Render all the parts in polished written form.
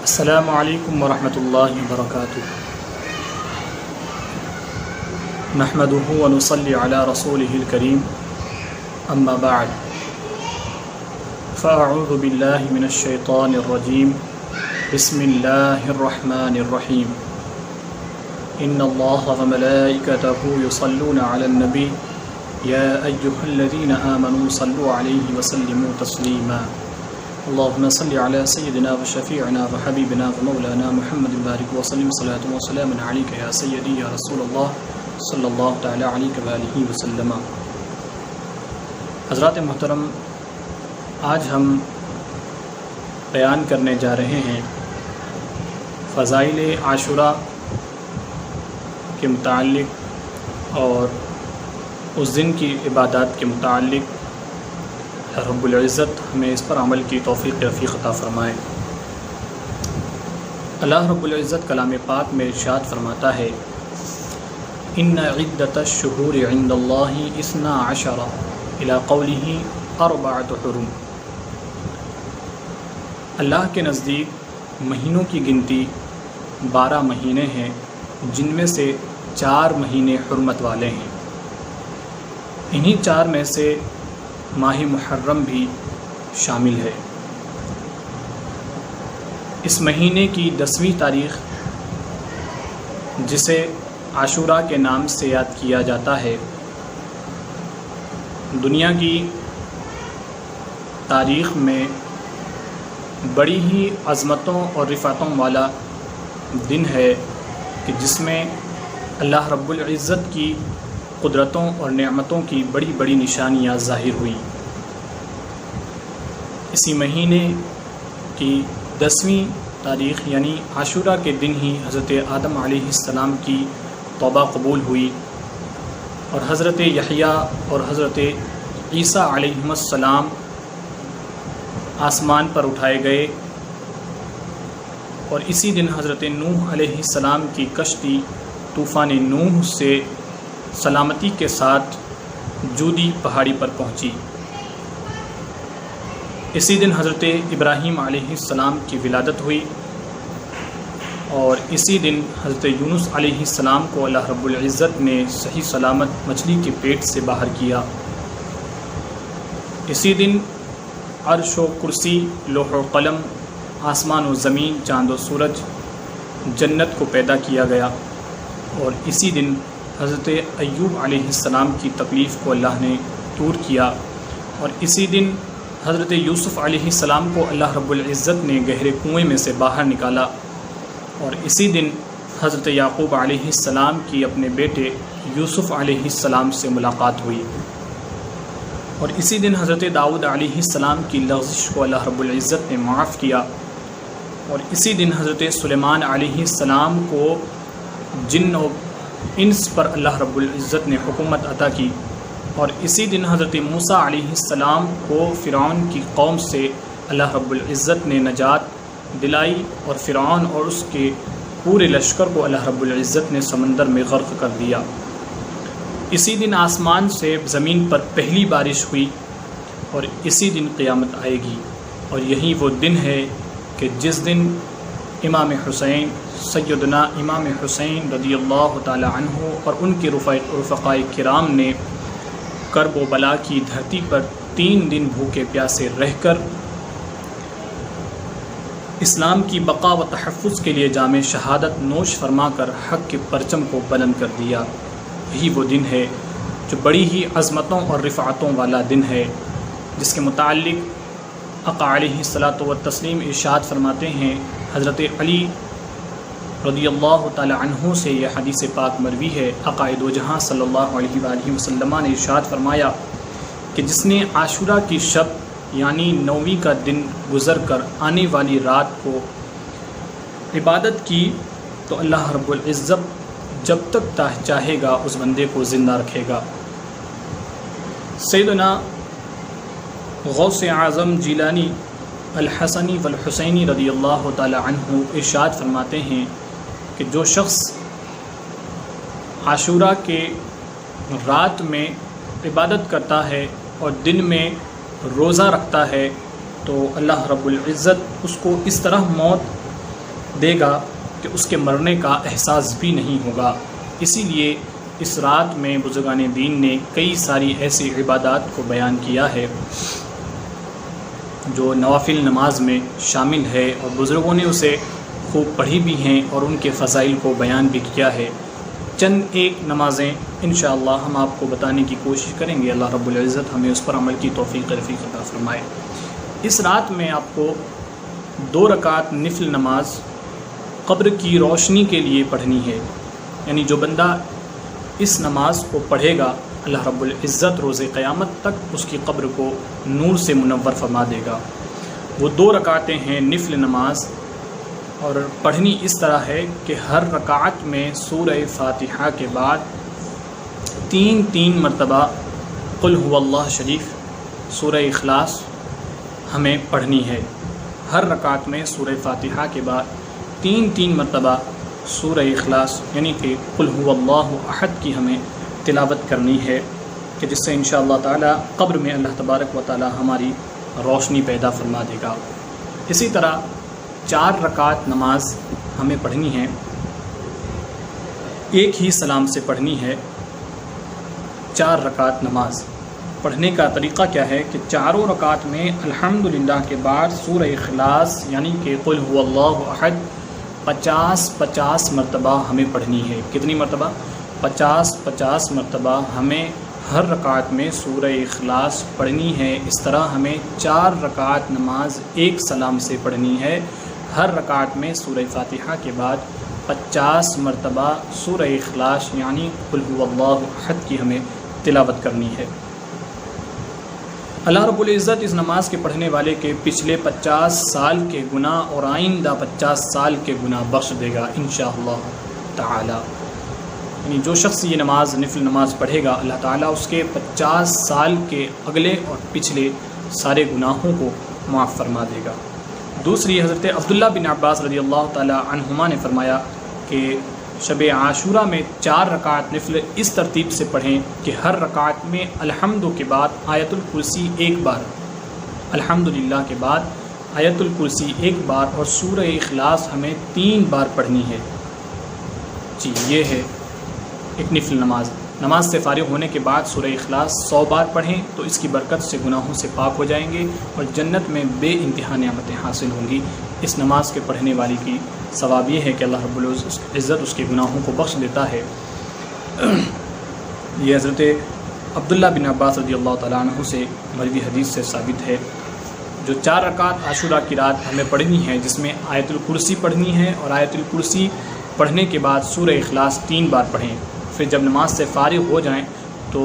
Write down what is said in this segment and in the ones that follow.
السلام علیکم ورحمۃ اللہ وبرکاتہ۔ نحمده ونصلی علی رسوله الکریم، اما بعد فاعوذ باللہ من الشیطان الرجیم، بسم اللہ الرحمن الرحیم۔ ان اللہ وملائکتہ یصلون علی النبی یا ایہا الذین آمنوا صلوا علیہ وسلموا تسلیما۔ اللهم صل على سيدنا وشفيعنا وحبيبنا ومولانا محمد بارك وسلم صلاة وسلاما عليك يا سيدي يا رسول الله صلی اللہ تعالی علیہ وآلہ وسلم۔ حضرات محترم، آج ہم بیان کرنے جا رہے ہیں فضائل عاشوراء کے متعلق اور اس دن کی عبادات کے متعلق۔ رب العزت ہمیں اس پر عمل کی توفیق رفیق عطا فرمائے۔ اللہ رب العزت کلام پاک میں ارشاد فرماتا ہے، ان عدۃ الشہور عند اللہ 12 الی قولہ 4 حرم۔ اللہ کے نزدیک مہینوں کی گنتی 12 مہینے ہیں، جن میں سے 4 مہینے حرمت والے ہیں۔ انہی 4 میں سے ماہ محرم بھی شامل ہے۔ اس مہینے کی 10ویں تاریخ، جسے عاشوراء کے نام سے یاد کیا جاتا ہے، دنیا کی تاریخ میں بڑی ہی عظمتوں اور رفعتوں والا دن ہے کہ جس میں اللہ رب العزت کی قدرتوں اور نعمتوں کی بڑی بڑی نشانیاں ظاہر ہوئیں۔ اسی مہینے کی 10ویں تاریخ یعنی عاشوراء کے دن ہی حضرت آدم علیہ السلام کی توبہ قبول ہوئی، اور حضرت یحییٰ اور حضرت عیسیٰ علیہ السلام آسمان پر اٹھائے گئے، اور اسی دن حضرت نوح علیہ السلام کی کشتی طوفان نوح سے سلامتی کے ساتھ جودی پہاڑی پر پہنچی۔ اسی دن حضرت ابراہیم علیہ السلام کی ولادت ہوئی، اور اسی دن حضرت یونس علیہ السلام کو اللہ رب العزت نے صحیح سلامت مچھلی کے پیٹ سے باہر کیا۔ اسی دن عرش و کرسی، لوح و قلم، آسمان و زمین، چاند و سورج، جنت کو پیدا کیا گیا، اور اسی دن حضرت ایوب علیہ السلام کی تکلیف کو اللہ نے دور کیا، اور اسی دن حضرت یوسف علیہ السلام کو اللہ رب العزت نے گہرے کنویں میں سے باہر نکالا، اور اسی دن حضرت یعقوب علیہ السلام کی اپنے بیٹے یوسف علیہ السلام سے ملاقات ہوئی، اور اسی دن حضرت داؤد علیہ السلام کی لغزش کو اللہ رب العزت نے معاف کیا، اور اسی دن حضرت سلیمان علیہ السلام کو جن و انس پر اللہ رب العزت نے حکومت عطا کی، اور اسی دن حضرت موسیٰ علیہ السلام کو فرعون کی قوم سے اللہ رب العزت نے نجات دلائی، اور فرعون اور اس کے پورے لشکر کو اللہ رب العزت نے سمندر میں غرق کر دیا۔ اسی دن آسمان سے زمین پر پہلی بارش ہوئی، اور اسی دن قیامت آئے گی، اور یہی وہ دن ہے کہ جس دن امام حسین سیدنا امام حسین رضی اللہ تعالی عنہ اور ان کے رفقائے کرام نے کرب و بلا کی دھرتی پر 3 دن بھوکے پیاسے رہ کر اسلام کی بقا و تحفظ کے لیے جام شہادت نوش فرما کر حق کے پرچم کو بلند کر دیا۔ یہی وہ دن ہے جو بڑی ہی عظمتوں اور رفعتوں والا دن ہے، جس کے متعلق آقا علیہ الصلاۃ والتسلیم ارشاد فرماتے ہیں۔ حضرت علی رضی اللہ تعالی عنہ سے یہ حدیث پاک مروی ہے، آقا دو جہاں صلی اللہ علیہ وآلہ وسلم نے ارشاد فرمایا کہ جس نے عاشوراء کی شب یعنی 9ویں کا دن گزر کر آنے والی رات کو عبادت کی تو اللہ رب العزت جب تک چاہے گا اس بندے کو زندہ رکھے گا۔ سیدنا غوث اعظم جیلانی الحسنی والحسینی رضی اللہ تعالی عنہ ارشاد فرماتے ہیں کہ جو شخص عاشوراء کے رات میں عبادت کرتا ہے اور دن میں روزہ رکھتا ہے تو اللہ رب العزت اس کو اس طرح موت دے گا کہ اس کے مرنے کا احساس بھی نہیں ہوگا۔ اسی لیے اس رات میں بزرگان دین نے کئی ساری ایسی عبادات کو بیان کیا ہے جو نوافل نماز میں شامل ہے، اور بزرگوں نے اسے خوب پڑھی بھی ہیں اور ان کے فضائل کو بیان بھی کیا ہے۔ چند ایک نمازیں انشاءاللہ ہم آپ کو بتانے کی کوشش کریں گے، اللہ رب العزت ہمیں اس پر عمل کی توفیق عطا فرمائے۔ اس رات میں آپ کو 2 رکعت نفل نماز قبر کی روشنی کے لیے پڑھنی ہے، یعنی جو بندہ اس نماز کو پڑھے گا اللہ رب العزت روز قیامت تک اس کی قبر کو نور سے منور فرما دے گا۔ وہ 2 رکعتیں ہیں نفل نماز، اور پڑھنی اس طرح ہے کہ ہر رکعت میں سورہ فاتحہ کے بعد 3 مرتبہ قل هو اللہ شریف، سورہ اخلاص ہمیں پڑھنی ہے۔ ہر رکعت میں سورہ فاتحہ کے بعد 3 مرتبہ سورہ اخلاص یعنی کہ قل هو اللہ احد کی ہمیں تلاوت کرنی ہے، کہ جس سے انشاءاللہ تعالی قبر میں اللہ تبارک و تعالی ہماری روشنی پیدا فرما دے گا۔ اسی طرح 4 رکعت نماز ہمیں پڑھنی ہے، ایک ہی سلام سے پڑھنی ہے۔ 4 رکعت نماز پڑھنے کا طریقہ کیا ہے کہ چاروں رکعت میں الحمدللہ کے بعد سورہ اخلاص یعنی کہ قل هو اللہ احد 50 مرتبہ ہمیں پڑھنی ہے۔ کتنی مرتبہ؟ 50 مرتبہ ہمیں ہر رکعت میں سورہ اخلاص پڑھنی ہے۔ اس طرح ہمیں 4 رکعت نماز ایک سلام سے پڑھنی ہے۔ ہر رکعت میں سورہ فاتحہ کے بعد 50 مرتبہ سورہ اخلاص یعنی قل هو اللہ احد کی ہمیں تلاوت کرنی ہے۔ اللہ رب العزت اس نماز کے پڑھنے والے کے پچھلے 50 سال کے گناہ اور آئندہ 50 سال کے گناہ بخش دے گا انشاءاللہ تعالی۔ یعنی جو شخص یہ نماز نفل نماز پڑھے گا اللہ تعالیٰ اس کے 50 سال کے اگلے اور پچھلے سارے گناہوں کو معاف فرما دے گا۔ دوسری حضرت عبداللہ بن عباس رضی اللہ تعالیٰ عنہما نے فرمایا کہ شب عاشورہ میں 4 رکعت نفل اس ترتیب سے پڑھیں کہ ہر رکعت میں الحمد کے بعد آیت الکرسی 1 بار، الحمدللہ کے بعد آیت الکرسی 1 بار اور سورہ اخلاص ہمیں 3 بار پڑھنی ہے۔ جی یہ ہے ایک نفل نماز۔ نماز سے فارغ ہونے کے بعد سورہ اخلاص 100 بار پڑھیں تو اس کی برکت سے گناہوں سے پاک ہو جائیں گے اور جنت میں بے انتہا نعمتیں حاصل ہوں گی۔ اس نماز کے پڑھنے والی کی ثواب یہ ہے کہ اللہ رب العزت اس کے گناہوں کو بخش دیتا ہے۔ یہ حضرت عبداللہ بن عباس رضی اللہ تعالیٰ عنہ سے مروی حدیث سے ثابت ہے۔ جو 4 رکعت عاشورہ کی رات ہمیں پڑھنی ہے جس میں آیت الکرسی پڑھنی ہے، اور آیت الکرسی پڑھنے کے بعد سورہ اخلاص 3 بار پڑھیں، پھر جب نماز سے فارغ ہو جائیں تو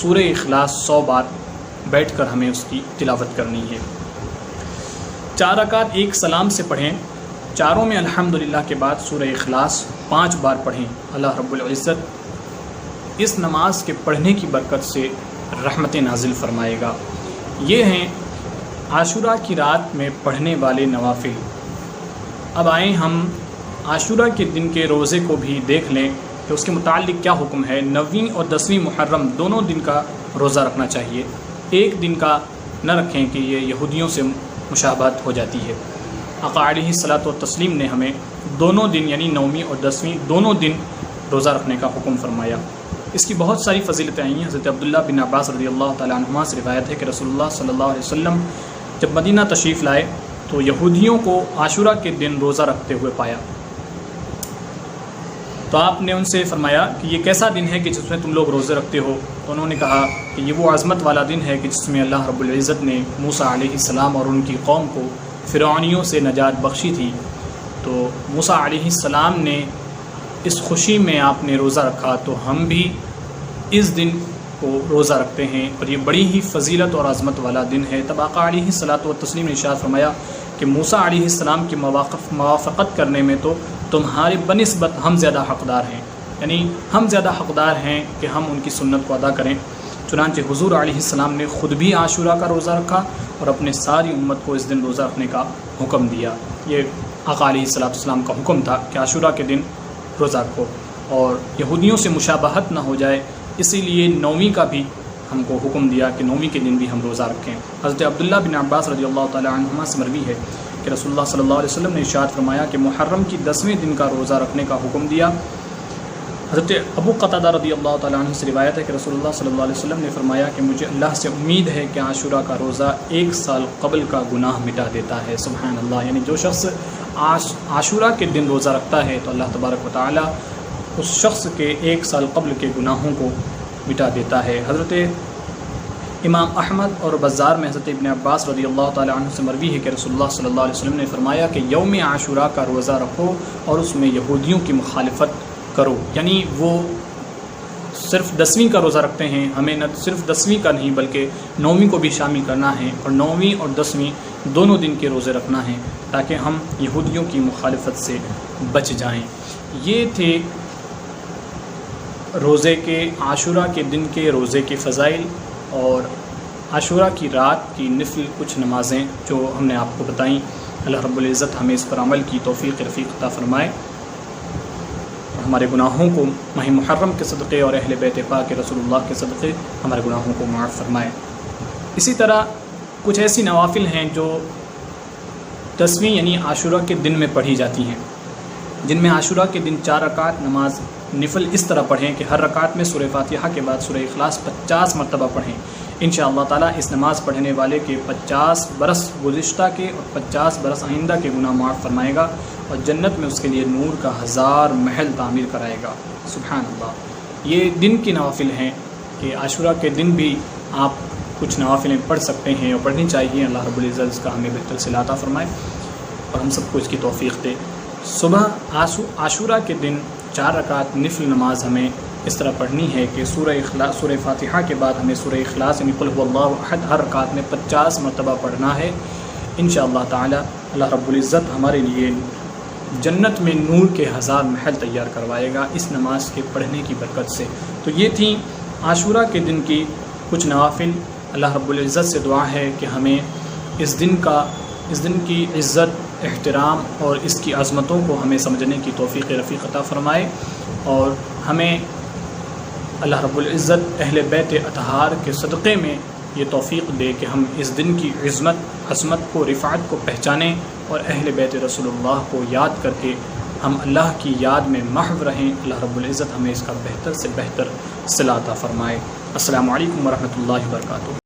سورہ اخلاص 100 بار بیٹھ کر ہمیں اس کی تلاوت کرنی ہے۔ 4 رکعت ایک سلام سے پڑھیں، چاروں میں الحمدللہ کے بعد سورہ اخلاص 5 بار پڑھیں۔ اللہ رب العزت اس نماز کے پڑھنے کی برکت سے رحمتیں نازل فرمائے گا۔ یہ ہیں عاشورہ کی رات میں پڑھنے والے نوافل۔ اب آئیں ہم عاشورہ کے دن کے روزے کو بھی دیکھ لیں کہ اس کے متعلق کیا حکم ہے۔ 9ویں اور 10ویں محرم دونوں دن کا روزہ رکھنا چاہیے، ایک دن کا نہ رکھیں کہ یہ یہودیوں سے مشابہت ہو جاتی ہے۔ آقا علیہ الصلاۃ والتسلیم نے ہمیں دونوں دن یعنی 9ویں اور 10ویں دونوں دن روزہ رکھنے کا حکم فرمایا۔ اس کی بہت ساری فضیلتیں آئی ہیں۔ حضرت عبداللہ بن عباس رضی اللہ تعالیٰ عنہما سے روایت ہے کہ رسول اللہ صلی اللہ علیہ وسلم جب مدینہ تشریف لائے تو یہودیوں کو عاشورہ کے دن روزہ رکھتے ہوئے پایا، تو آپ نے ان سے فرمایا کہ یہ کیسا دن ہے کہ جس میں تم لوگ روزے رکھتے ہو؟ تو انہوں نے کہا کہ یہ وہ عظمت والا دن ہے کہ جس میں اللہ رب العزت نے موسیٰ علیہ السلام اور ان کی قوم کو فرعونیوں سے نجات بخشی تھی۔ تو موسیٰ علیہ السلام نے اس خوشی میں آپ نے روزہ رکھا، تو ہم بھی اس دن کو روزہ رکھتے ہیں اور یہ بڑی ہی فضیلت اور عظمت والا دن ہے۔ تب آقا علیہ الصلاۃ والتسلیم نے ارشاد فرمایا کہ موسیٰ علیہ السلام کی موافقت کرنے میں تو تمہارے بنسبت ہم زیادہ حقدار ہیں، یعنی ہم زیادہ حقدار ہیں کہ ہم ان کی سنت کو ادا کریں۔ چنانچہ حضور علیہ السلام نے خود بھی عاشورہ کا روزہ رکھا اور اپنے ساری امت کو اس دن روزہ رکھنے کا حکم دیا۔ یہ آقا علیہ السلام کا حکم تھا کہ عاشورہ کے دن روزہ رکھو اور یہودیوں سے مشابہت نہ ہو جائے، اسی لیے 9ویں کا بھی ہم کو حکم دیا کہ 9ویں کے دن بھی ہم روزہ رکھیں۔ حضرت عبداللہ بن عباس رضی اللہ تعالیٰ عنہما سے مروی ہے کہ رسول اللہ صلی اللہ علیہ وسلم نے ارشاد فرمایا کہ محرم کی 10ویں دن کا روزہ رکھنے کا حکم دیا۔ حضرت ابو قتادہ رضی اللہ تعالیٰ عنہ سے روایت ہے کہ رسول اللہ صلی اللہ علیہ وسلم نے فرمایا کہ مجھے اللہ سے امید ہے کہ عاشوراء کا روزہ 1 سال قبل کا گناہ مٹا دیتا ہے۔ سبحان اللہ، یعنی جو شخص عاشوراء کے دن روزہ رکھتا ہے تو اللہ تبارک و تعالیٰ اس شخص کے 1 سال قبل کے گناہوں کو مٹا دیتا ہے۔ حضرت امام احمد اور بزار میں حضرت ابن عباس رضی اللہ تعالیٰ عنہ سے مروی ہے کہ رسول اللہ صلی اللہ علیہ وسلم نے فرمایا کہ یوم عاشوراء کا روزہ رکھو اور اس میں یہودیوں کی مخالفت کرو، یعنی وہ صرف 10ویں کا روزہ رکھتے ہیں، ہمیں نہ صرف 10ویں کا نہیں بلکہ 9ویں کو بھی شامل کرنا ہے، اور 9ویں اور 10ویں دونوں دن کے روزے رکھنا ہے تاکہ ہم یہودیوں کی مخالفت سے بچ جائیں۔ یہ تھے روزے کے عاشوراء کے دن کے روزے کے فضائل اور عاشوراء کی رات کی نفل کچھ نمازیں جو ہم نے آپ کو بتائیں۔ اللہ رب العزت ہمیں اس پر عمل کی توفیق رفیق عطا فرمائے، اور ہمارے گناہوں کو ماہ محرم کے صدقے اور اہل بیت پاک رسول اللہ کے صدقے ہمارے گناہوں کو معاف فرمائے۔ اسی طرح کچھ ایسی نوافل ہیں جو 10ویں یعنی عاشوراء کے دن میں پڑھی جاتی ہیں، جن میں عاشوراء کے دن 4 رکعت نماز نفل اس طرح پڑھیں کہ ہر رکعت میں سورہ فاتحہ کے بعد سورہ اخلاص 50 مرتبہ پڑھیں۔ انشاءاللہ تعالیٰ اس نماز پڑھنے والے کے 50 برس گزشتہ کے اور 50 برس آئندہ کے گناہ معاف فرمائے گا، اور جنت میں اس کے لیے نور کا 1000 محل تعمیر کرائے گا۔ سبحان اللہ، یہ دن کی نوافل ہیں کہ عاشوراء کے دن بھی آپ کچھ نوافلیں پڑھ سکتے ہیں اور پڑھنی چاہیے۔ اللہ رب العزت اس کا ہمیں بہتر صلہ عطا فرمائے اور ہم سب کو اس کی توفیق دے۔ صبح عاشوراء کے دن 4 رکعت نفل نماز ہمیں اس طرح پڑھنی ہے کہ سورہ فاتحہ کے بعد ہمیں سورہ اخلاص یعنی قل هو اللہ احد ہر رکعت میں 50 مرتبہ پڑھنا ہے۔ انشاءاللہ تعالی اللہ رب العزت ہمارے لیے جنت میں نور کے 1000 محل تیار کروائے گا اس نماز کے پڑھنے کی برکت سے۔ تو یہ تھیں عاشوراء کے دن کی کچھ نوافل۔ اللہ رب العزت سے دعا ہے کہ ہمیں اس دن کی عزت، احترام اور اس کی عظمتوں کو ہمیں سمجھنے کی توفیق رفیق عطا فرمائے، اور ہمیں اللہ رب العزت اہل بیت اطہار کے صدقے میں یہ توفیق دے کہ ہم اس دن کی عظمت کو، رفعت کو پہچانیں، اور اہل بیت رسول اللہ کو یاد کر کے ہم اللہ کی یاد میں محو رہیں۔ اللہ رب العزت ہمیں اس کا بہتر سے بہتر صلہ عطا فرمائے۔ السلام علیکم ورحمۃ اللہ وبرکاتہ۔